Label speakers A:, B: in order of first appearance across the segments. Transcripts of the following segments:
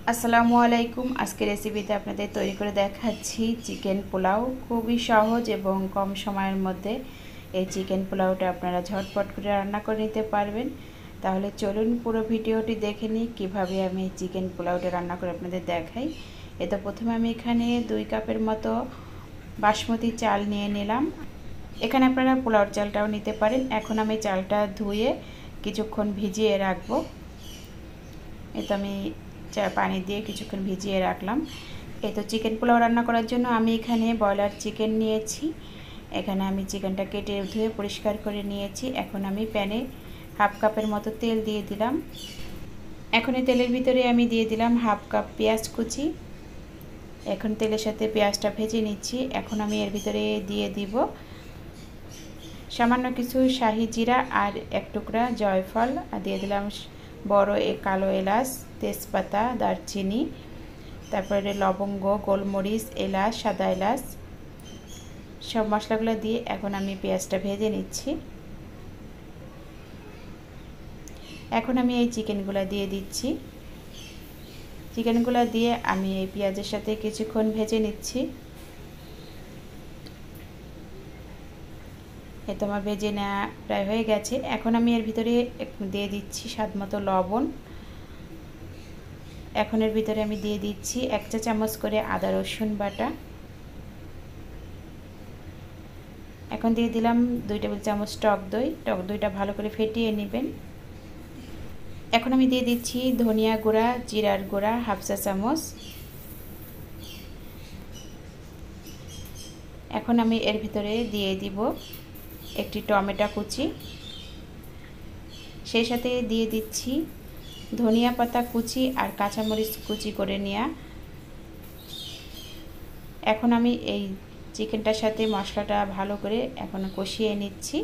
A: আসসালামু আলাইকুম। আজকে রেসিপিতে আপনাদের তৈরি করে দেখাচ্ছি চিকেন পোলাও। খুবই সহজ এবং কম সময়ের মধ্যে এই চিকেন পোলাওটা আপনারা ঝটপট করে রান্না করে নিতে পারবেন। তাহলে চলুন পুরো ভিডিওটি দেখে নিই কীভাবে আমি চিকেন পোলাওটা রান্না করে আপনাদের দেখাই। তো প্রথমে আমি এখানে 2 কাপের মতো বাসমতি চাল নিয়ে নিলাম। এখানে আপনারা পোলাওর চালটাও নিতে পারেন। এখন আমি চালটা ধুয়ে কিছুক্ষণ ভিজিয়ে রাখবো। তো আমি পানি দিয়ে কিছুক্ষণ ভিজিয়ে রাখলাম। তো চিকেন পোলাও রান্না করার জন্য আমি এখানে ব্রয়লার চিকেন নিয়েছি। এখানে আমি চিকেনটা কেটে ধুয়ে পরিষ্কার করে নিয়েছি। এখন আমি প্যানে 1/2 কাপের মতো তেল দিয়ে দিলাম। এখন এই তেলের ভিতরে আমি দিয়ে দিলাম 1/2 কাপ পেঁয়াজ কুচি। এখন তেলের সাথে পেঁয়াজটা ভেজে নিচ্ছি। এখন আমি এর ভিতরে দিয়ে দিব সামান্য কিছু শাহি জিরা আর 1 টুকরা জয়ফল, আর দিয়ে দিলাম বড় কালো এলাচ, তেজপাতা, দারচিনি, তারপরে লবঙ্গ, গোলমরিচ, এলাচ, সাদা এলাচ, সব মশলাগুলো দিয়ে এখন আমি পেঁয়াজটা ভেজে নিচ্ছি। এখন আমি এই চিকেনগুলো দিয়ে দিচ্ছি। চিকেনগুলো দিয়ে আমি এই পেঁয়াজের সাথে কিছুক্ষণ ভেজে নিচ্ছি। তো আমার ভেজে নেওয়া প্রায় হয়ে গেছে। এখন আমি এর ভিতরে দিয়ে দিচ্ছি স্বাদমতো লবণ। এখন এর ভিতরে আমি দিয়ে দিচ্ছি 1 চা চামচ করে আদা রসুন বাটা। এখন দিয়ে দিলাম 2 টেবিল চামচ টক দই। টক দইটা ভালো করে ফেটিয়ে নেবেন। এখন আমি দিয়ে দিচ্ছি ধনিয়া গুঁড়া, জিরার গুঁড়া 1/2 চা চামচ। এখন আমি এর ভিতরে দিয়ে দিব একটি টমেটো কুচি, সেই সাথে দিয়ে দিচ্ছি ধনিয়া পাতা কুচি আর কাঁচামরিচ কুচি করে নেওয়া। এখন আমি এই চিকেনটার সাথে মশলাটা ভালো করে এখন কষিয়ে নিচ্ছি।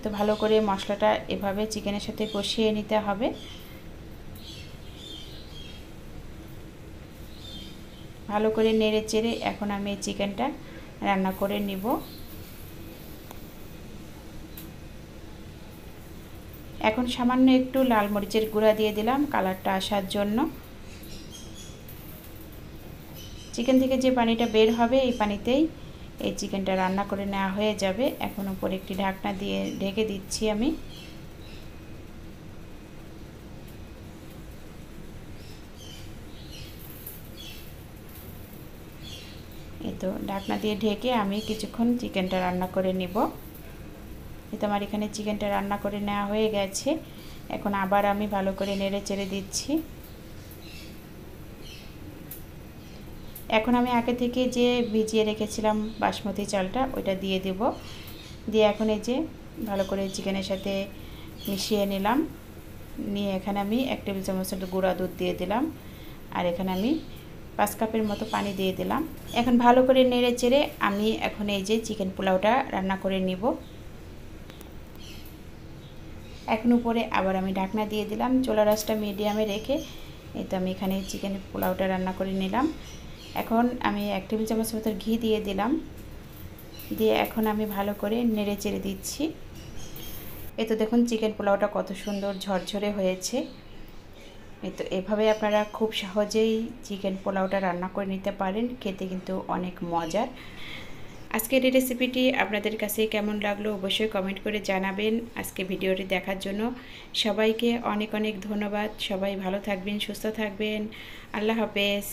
A: তো ভালো করে মশলাটা এভাবে চিকেনের সাথে কষিয়ে নিতে হবে। ভালো করে নেড়ে চেড়ে এখন আমি চিকেনটা রান্না করে নিব। এখন সামান্য একটু লাল মরিচের গুঁড়া দিয়ে দিলাম কালারটা আসার জন্য। চিকেন থেকে যে পানিটা বের হবে এই পানিতেই এই চিকেনটা রান্না করে নেওয়া হয়ে যাবে। এখন উপরে একটি ঢাকনা দিয়ে ঢেকে দিচ্ছি আমি। তো ঢাকনা দিয়ে ঢেকে আমি কিছুক্ষণ চিকেনটা রান্না করে নিব। তো আমার এখানে চিকেনটা রান্না করে নেওয়া হয়ে গেছে। এখন আবার আমি ভালো করে নেড়ে চেড়ে দিচ্ছি। এখন আমি আগে থেকে যে ভিজিয়ে রেখেছিলাম বাসমতি চালটা ওইটা দিয়ে দেব। দিয়ে এখন এই যে ভালো করে চিকেনের সাথে মিশিয়ে নিলাম। নিয়ে এখানে আমি 1 টেবিল চামচ গুঁড়া দুধ দিয়ে দিলাম। আর এখানে আমি 5 কাপের মতো পানি দিয়ে দিলাম। এখন ভালো করে নেড়ে চেড়ে আমি এখন এই যে চিকেন পোলাওটা রান্না করে নিব। এখন উপরে আবার আমি ঢাকনা দিয়ে দিলাম, চুলার আঁচটা মিডিয়ামে রেখে। তো আমি এখানে চিকেন পোলাওটা রান্না করে নিলাম। এখন আমি 1 টেবিল চামচ মতো ঘি দিয়ে দিলাম। দিয়ে এখন আমি ভালো করে নেড়ে চেড়ে দিচ্ছি। তো দেখুন চিকেন পোলাওটা কত সুন্দর ঝরঝরে হয়েছে। তো এভাবে আপনারা খুব সহজেই চিকেন পোলাওটা রান্না করে নিতে পারেন, খেতে কিন্তু অনেক মজার। আজকের এই রেসিপিটি আপনাদের কাছে কেমন লাগলো অবশ্যই কমেন্ট করে জানাবেন। আজকে ভিডিওটি দেখার জন্য সবাইকে অনেক অনেক ধন্যবাদ। সবাই ভালো থাকবেন, সুস্থ থাকবেন। আল্লাহ হাফেজ।